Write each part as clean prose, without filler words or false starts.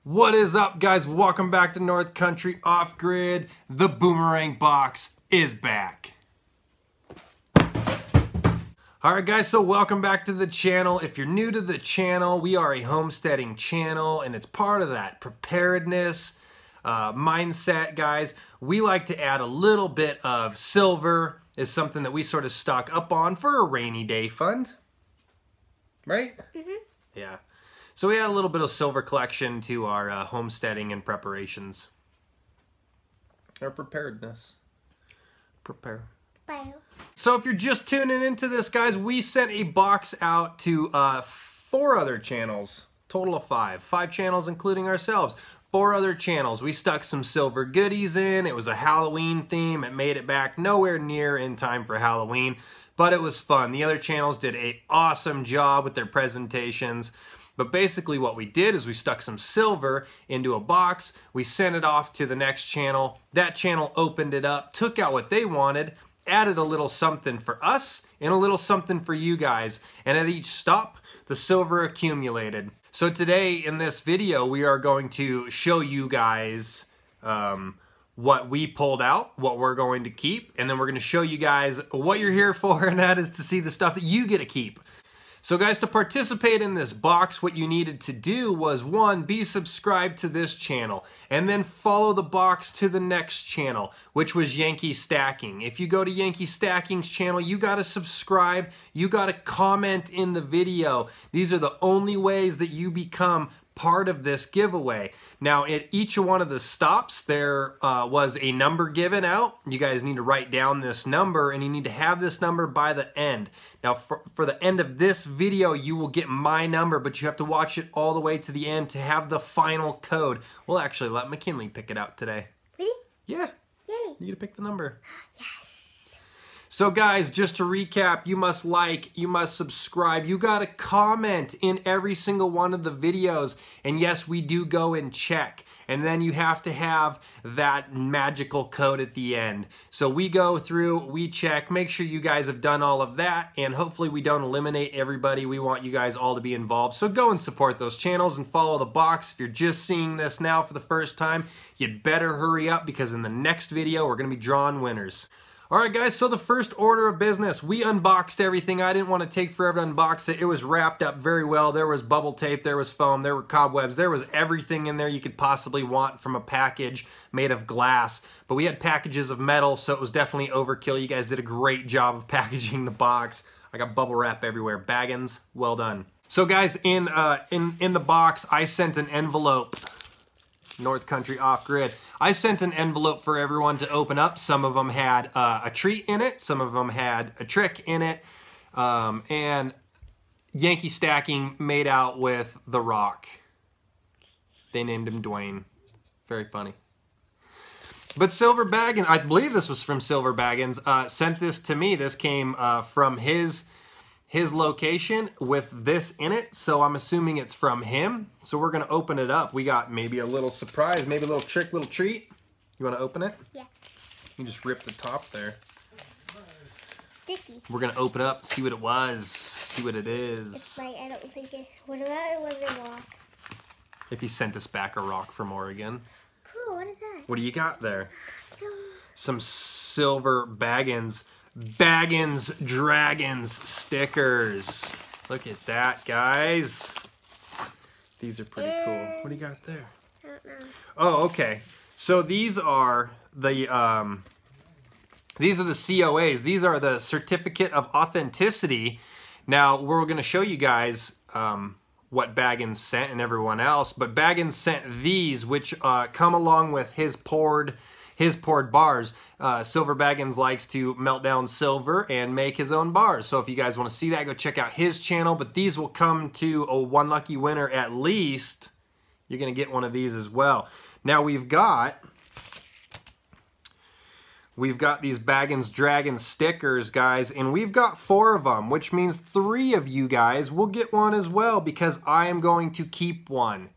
What is up, guys? Welcome back to North Country Off Grid. The boomerang box is back. Alright guys, so welcome back to the channel. If you're new to the channel, we are a homesteading channel and it's part of that preparedness mindset, guys. We like to add a little bit of silver is something that we sort of stock up on for a rainy day fund. Right? Mm-hmm. Yeah. So we add a little bit of silver collection to our homesteading and preparations. Our preparedness. Prepare. Bye. So if you're just tuning into this, guys, we sent a box out to 4 other channels. Total of 5. 5 channels including ourselves. 4 other channels. We stuck some silver goodies in. It was a Halloween theme. It made it back nowhere near in time for Halloween, but it was fun. The other channels did an awesome job with their presentations. But basically what we did is we stuck some silver into a box, we sent it off to the next channel, that channel opened it up, took out what they wanted, added a little something for us and a little something for you guys, and at each stop, the silver accumulated. So today in this video, we are going to show you guys what we pulled out, what we're going to keep, and then we're going to show you guys what you're here for, and that is to see the stuff that you get to keep. So guys, to participate in this box, what you needed to do was 1, be subscribed to this channel, and then follow the box to the next channel, which was Yankee Stacking. If you go to Yankee Stacking's channel, you gotta subscribe, you gotta comment in the video. These are the only ways that you become part of this giveaway. Now, at each one of the stops, there was a number given out. You guys need to write down this number, and you need to have this number by the end. Now, for the end of this video, you will get my number, but you have to watch it all the way to the end to have the final code. We'll actually let McKinley pick it out today. Really? Yeah. Yay. You get to pick the number. Yes. So guys, just to recap, you must like, you must subscribe, you gotta comment in every single one of the videos. And yes, we do go and check. And then you have to have that magical code at the end. So we go through, we check, make sure you guys have done all of that, and hopefully we don't eliminate everybody. We want you guys all to be involved. So go and support those channels and follow the box. If you're just seeing this now for the first time, you'd better hurry up because in the next video, we're gonna be drawing winners. Alright guys, so the first order of business, we unboxed everything. I didn't want to take forever to unbox it. It was wrapped up very well. There was bubble tape, there was foam, there were cobwebs, there was everything in there you could possibly want from a package made of glass. But we had packages of metal, so it was definitely overkill. You guys did a great job of packaging the box. I got bubble wrap everywhere. Baggins, well done. So guys, in the box, I sent an envelope. North Country Off Grid. I sent an envelope for everyone to open up. Some of them had a treat in it. Some of them had a trick in it. And Yankee Stacking made out with The Rock. They named him Dwayne. Very funny. But Silver Baggins, I believe this was from Silver Baggins, sent this to me. This came from his location with this in it, so I'm assuming it's from him. So we're gonna open it up. We got maybe a little surprise, maybe a little trick, little treat. You wanna open it? Yeah. You just rip the top there. Sticky. We're gonna open it up, see what it was, see what it is. It's like, I don't think it, what about it was a rock? If he sent us back a rock from Oregon. Cool, what is that? What do you got there? Some Silver Baggins Dragons stickers. Look at that, guys. These are pretty cool. What do you got there? I don't know. Oh, okay. So these are the COAs. These are the Certificate of Authenticity. Now we're going to show you guys what Baggins sent and everyone else, but Baggins sent these, which come along with his poured bars. Silver Baggins likes to melt down silver and make his own bars. So if you guys want to see that, go check out his channel. But these will come to a one lucky winner at least. You're going to get one of these as well. Now we've got these Baggins Dragon stickers, guys, and we've got 4 of them, which means 3 of you guys will get one as well because I am going to keep one.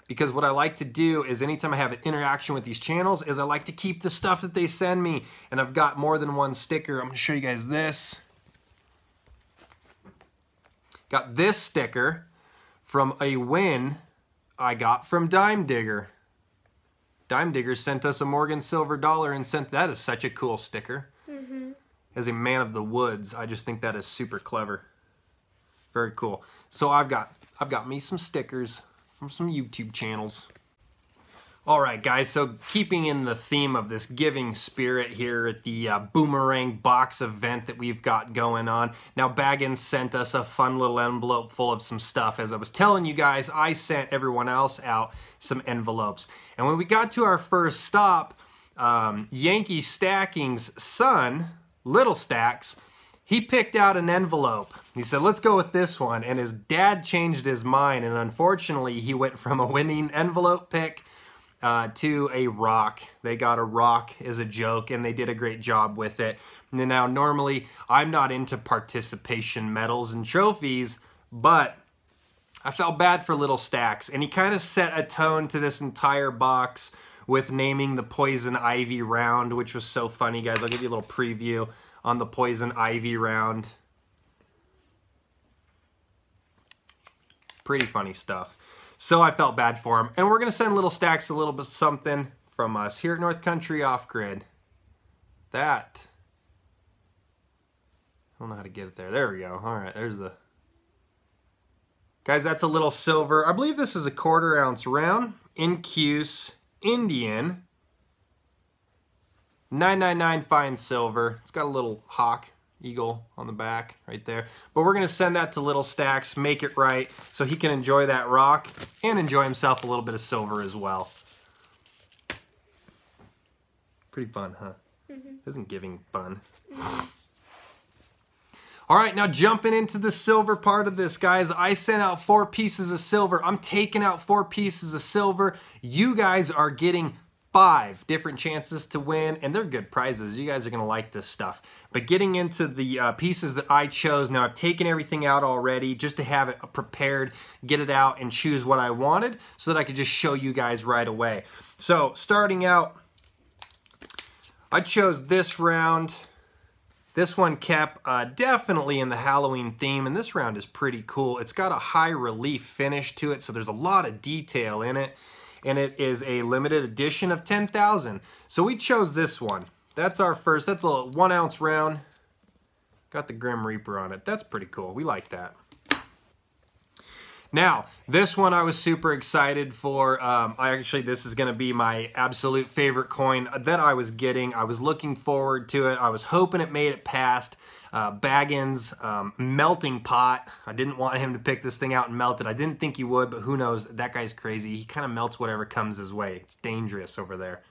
Because what I like to do is anytime I have an interaction with these channels is I like to keep the stuff that they send me. And I've got more than one sticker. I'm going to show you guys this. Got this sticker from a win I got from Dime Digger. Dime Digger sent us a Morgan silver dollar and sent that is such a cool sticker. As a man of the woods, I just think that is super clever. Very cool. So I've got me some stickers from some YouTube channels. All right, guys, so keeping in the theme of this giving spirit here at the Boomerang box event that we've got going on. Now, Baggins sent us a fun little envelope full of some stuff. As I was telling you guys, I sent everyone else out some envelopes. And when we got to our first stop, Yankee Stacking's son, Little Stacks, he picked out an envelope. He said, let's go with this one. And his dad changed his mind, and unfortunately, he went from a winning envelope pick to a rock. They got a rock as a joke, and they did a great job with it. And now, normally, I'm not into participation medals and trophies, but I felt bad for Little Stacks, and he kind of set a tone to this entire box with naming the Poison Ivy round, which was so funny, guys. I'll give you a little preview on the Poison Ivy round. Pretty funny stuff. So I felt bad for him. And we're going to send Little Stacks a little bit something from us here at North Country Off-Grid. That. I don't know how to get it there. There we go. All right, there's the... Guys, that's a little silver. I believe this is a 1/4 ounce round. Incuse Indian. 999 fine silver. It's got a little hawk. Eagle on the back right there. But we're going to send that to Little Stacks, make it right, so he can enjoy that rock and enjoy himself a little bit of silver as well. Pretty fun, huh? Isn't giving fun? All right, now jumping into the silver part of this, guys. I sent out 4 pieces of silver. I'm taking out 4 pieces of silver. You guys are getting 5 different chances to win, and they're good prizes. You guys are gonna like this stuff. But getting into the pieces that I chose, now I've taken everything out already just to have it prepared, get it out, and choose what I wanted so that I could just show you guys right away. So starting out, I chose this round. This one kept definitely in the Halloween theme, and this round is pretty cool. It's got a high relief finish to it, so there's a lot of detail in it. And it is a limited edition of 10,000. So we chose this one. That's our first. That's a 1 ounce round. Got the Grim Reaper on it. That's pretty cool. We like that. Now, this one I was super excited for. This is going to be my absolute favorite coin that I was getting. I was looking forward to it. I was hoping it made it past Baggins' melting pot. I didn't want him to pick this thing out and melt it. I didn't think he would, but who knows? That guy's crazy. He kind of melts whatever comes his way. It's dangerous over there.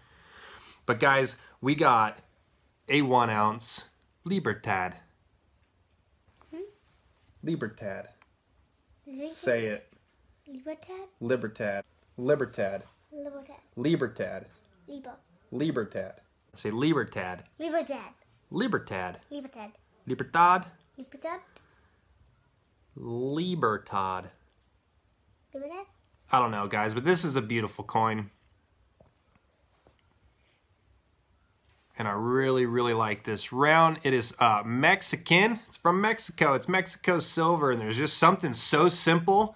But guys, we got a 1 ounce Libertad. Libertad. Say it. Libertad? Libertad. Libertad. Libertad. Libertad. Liber. Libertad. Say Libertad. Libertad. Libertad. Libertad. Libertad. Libertad. Libertad. Libertad. I don't know, guys, but this is a beautiful coin. And I really, really like this round. It is Mexican. It's from Mexico. It's Mexico silver, and there's just something so simple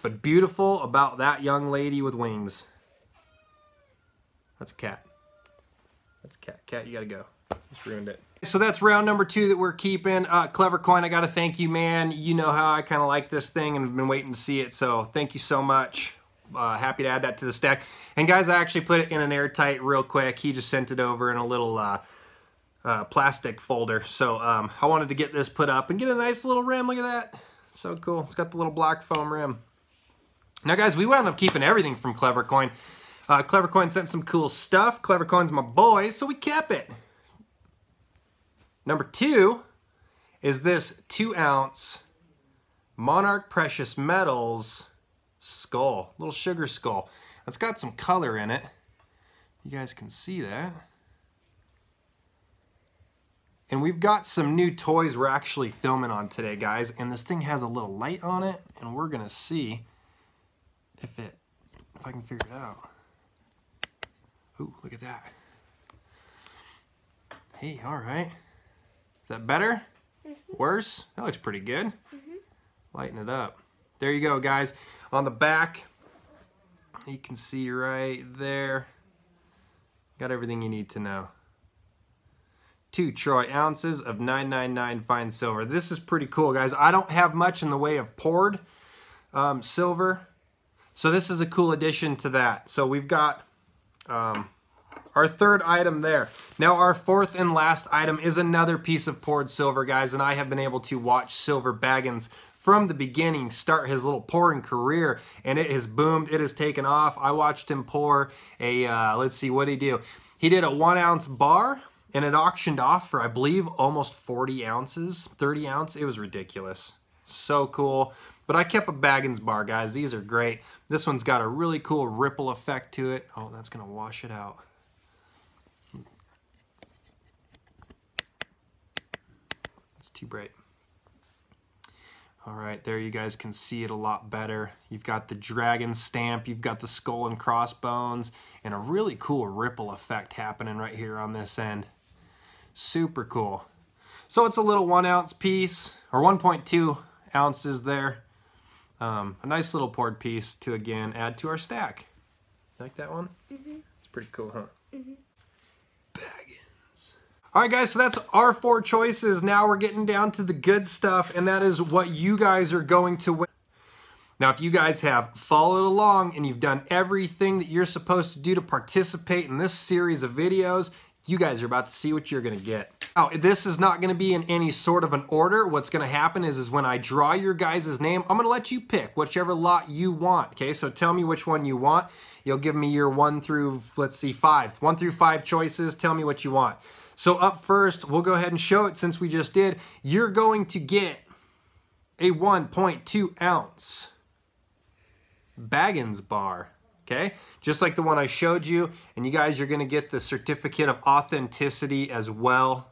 but beautiful about that young lady with wings. That's a cat. That's a cat. Cat, you gotta go. Just ruined it. So that's round number 2 that we're keeping. Clever Coin, I gotta thank you, man. You know how I kind of like this thing and have been waiting to see it, so thank you so much. Happy to add that to the stack. And guys, I actually put it in an airtight real quick. He just sent it over in a little plastic folder. So I wanted to get this put up and get a nice little rim. Look at that. So cool. It's got the little black foam rim. Now guys, we wound up keeping everything from Clever Coin. Clever Coin sent some cool stuff. Clever Coin's my boy, so we kept it. Number 2 is this 2 ounce Monarch Precious Metals skull, little sugar skull. It's got some color in it. You guys can see that. And we've got some new toys we're actually filming on today, guys. And this thing has a little light on it, and we're gonna see if I can figure it out. Ooh, look at that. Hey, all right. Is that better? Worse? That looks pretty good. Lighten it up. There you go, guys. On the back, You can see right there. Got everything you need to know. 2 troy ounces of 999 fine silver. This is pretty cool, guys. I don't have much in the way of poured silver, so this is a cool addition to that. So we've got our third item there. Now our fourth and last item is another piece of poured silver, guys, and I have been able to watch Silver Baggins from the beginning start his little pouring career, and it has boomed. It has taken off. I watched him pour a, let's see, what did he do? He did a 1 ounce bar, and it auctioned off for, I believe, almost 40 ounces, 30 ounce. It was ridiculous. So cool. But I kept a Baggins bar, guys. These are great. This one's got a really cool ripple effect to it. Oh, that's going to wash it out. It's too bright. All right, there you guys can see it a lot better. You've got the dragon stamp, you've got the skull and crossbones, and a really cool ripple effect happening right here on this end. Super cool. So it's a little 1 ounce piece, or 1.2 ounces there. A nice little poured piece to, again, add to our stack. Like that one? Mm-hmm. It's pretty cool, huh? Mm-hmm. Baggins. All right, guys, so that's our 4 choices. Now we're getting down to the good stuff, and that is what you guys are going to win. Now, if you guys have followed along and you've done everything that you're supposed to do to participate in this series of videos, you guys are about to see what you're going to get. Now, this is not going to be in any sort of an order. What's going to happen is when I draw your guys' name, I'm going to let you pick whichever lot you want, okay? So tell me which one you want. You'll give me your 1 through, let's see, 5. 1 through 5 choices. Tell me what you want. So up first, we'll go ahead and show it since we just did. You're going to get a 1.2 ounce Baggins bar, okay? Just like the one I showed you, and you guys are gonna get the certificate of authenticity as well.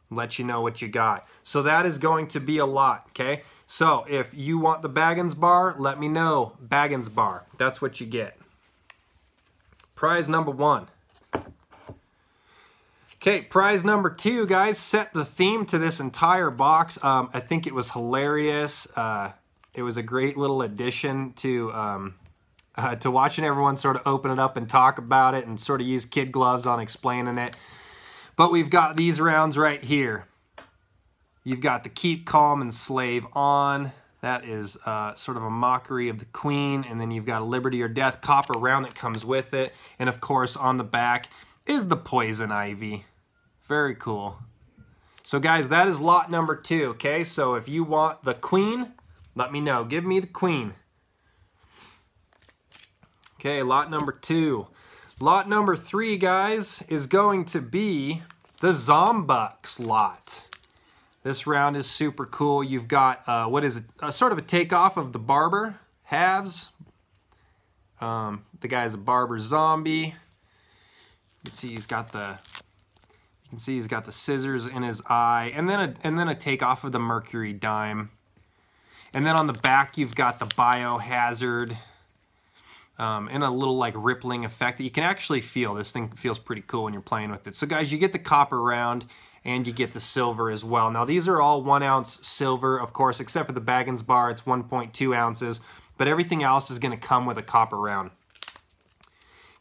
Let you know what you got. So that is going to be a lot, okay? So if you want the Baggins bar, let me know. Baggins bar, that's what you get. Prize number 1. Okay, prize number 2, guys, set the theme to this entire box. I think it was hilarious. It was a great little addition to watching everyone sort of open it up and talk about it and sort of use kid gloves on explaining it. But we've got these rounds right here. You've got the Keep Calm and Slave On. That is sort of a mockery of the Queen. And then you've got a Liberty or Death copper round that comes with it. And of course, on the back is the Poison Ivy. Very cool. So guys, that is lot number 2, okay? So if you want the Queen, let me know. Give me the Queen. Okay, lot number 2. Lot number 3, guys, is going to be the Zombucks lot. This round is super cool. You've got, what is it? Sort of a takeoff of the Barber halves. The guy's a Barber zombie. You can see he's got the scissors in his eye, and then a takeoff of the Mercury dime. And then on the back, you've got the Biohazard, and a little like rippling effect that you can actually feel. This thing feels pretty cool when you're playing with it. So guys, you get the copper round, and you get the silver as well. Now these are all 1 ounce silver, of course, except for the Baggins bar, it's 1.2 ounces, but everything else is gonna come with a copper round.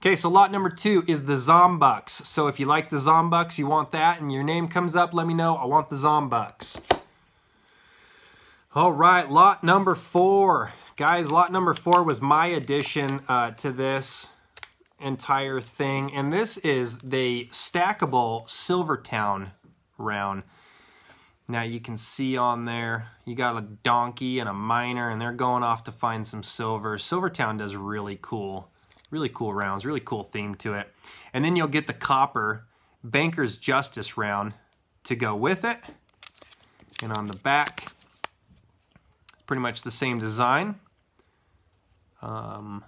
Okay, so lot number 2 is the Zombucks. So if you like the Zombucks, you want that, and your name comes up, let me know. I want the Zombucks. All right, lot number 4. Guys, lot number 4 was my addition to this entire thing, and this is the stackable Silvertown round. Now you can see on there, you got a donkey and a miner, and they're going off to find some silver. Silvertown does really cool rounds, really cool theme to it. And then you'll get the copper Banker's Justice round to go with it. And on the back, pretty much the same design. And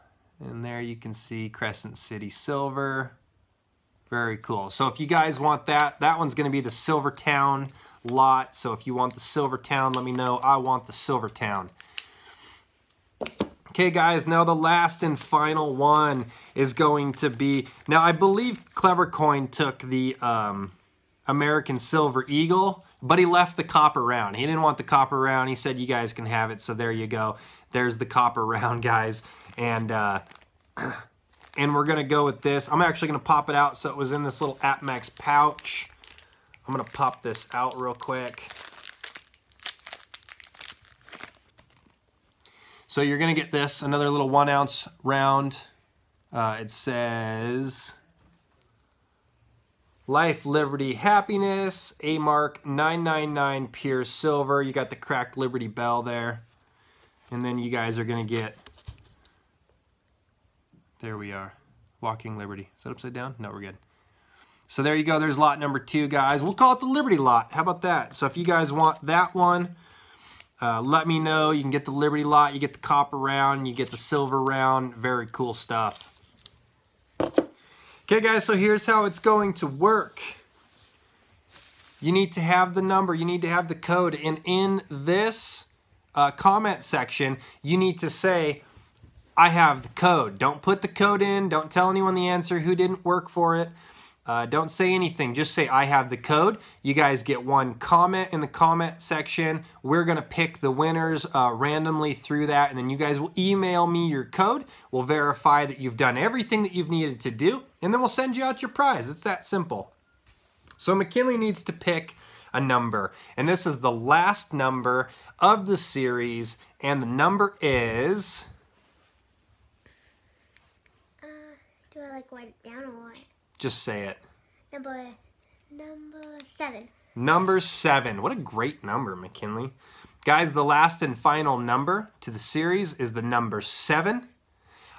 there you can see Crescent City Silver. Very cool. So if you guys want that, that one's going to be the Silvertown lot. So if you want the Silvertown, let me know. I want the Silvertown. Okay, guys, now the last and final one is going to be... Now, I believe Clever Coin took the American Silver Eagle but he left the copper round. He didn't want the copper round. He said, you guys can have it, so there you go. There's the copper round, guys. And we're going to go with this. I'm actually going to pop it out so it was in this little AppMax pouch. I'm going to pop this out real quick. So you're going to get this, another little 1 ounce round. It says Life, Liberty, Happiness, A mark 999 pure silver. You got the cracked Liberty Bell there. And then you guys are going to get, there we are, Walking Liberty. Is that upside down? No, we're good. So there you go. There's lot number 2, guys. We'll call it the Liberty lot. How about that? So if you guys want that one, let me know. You can get the Liberty lot, you get the copper round, you get the silver round. Very cool stuff. Okay, guys, so here's how it's going to work. You need to have the number, you need to have the code, and in this comment section, you need to say, I have the code. Don't put the code in, don't tell anyone the answer, who didn't work for it. Don't say anything, just say I have the code. You guys get 1 comment in the comment section. We're gonna pick the winners randomly through that, and then you guys will email me your code. We'll verify that you've done everything that you've needed to do, and then we'll send you out your prize. It's that simple. So McKinley needs to pick a number, and this is the last number of the series, and the number is... Do I like write it down or what? Just say it. Number 7. Number 7. What a great number, McKinley. Guys, the last and final number to the series is the number 7.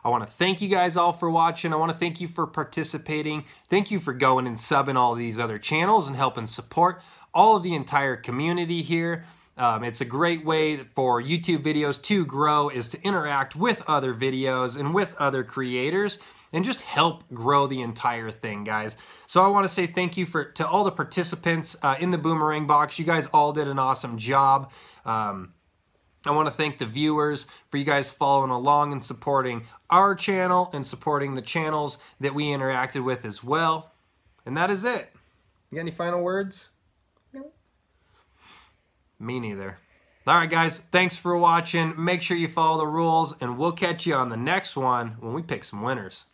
I want to thank you guys all for watching. I want to thank you for participating. Thank you for going and subbing all these other channels and helping support all of the entire community here. It's a great way for YouTube videos to grow, is to interact with other videos and with other creators, and just help grow the entire thing, guys. So I want to say thank you to all the participants in the Boomerang box. You guys all did an awesome job. I want to thank the viewers for you guys following along and supporting our channel and supporting the channels that we interacted with as well. And that is it. You got any final words? No. Me neither. All right, guys, thanks for watching. Make sure you follow the rules, and we'll catch you on the next one when we pick some winners.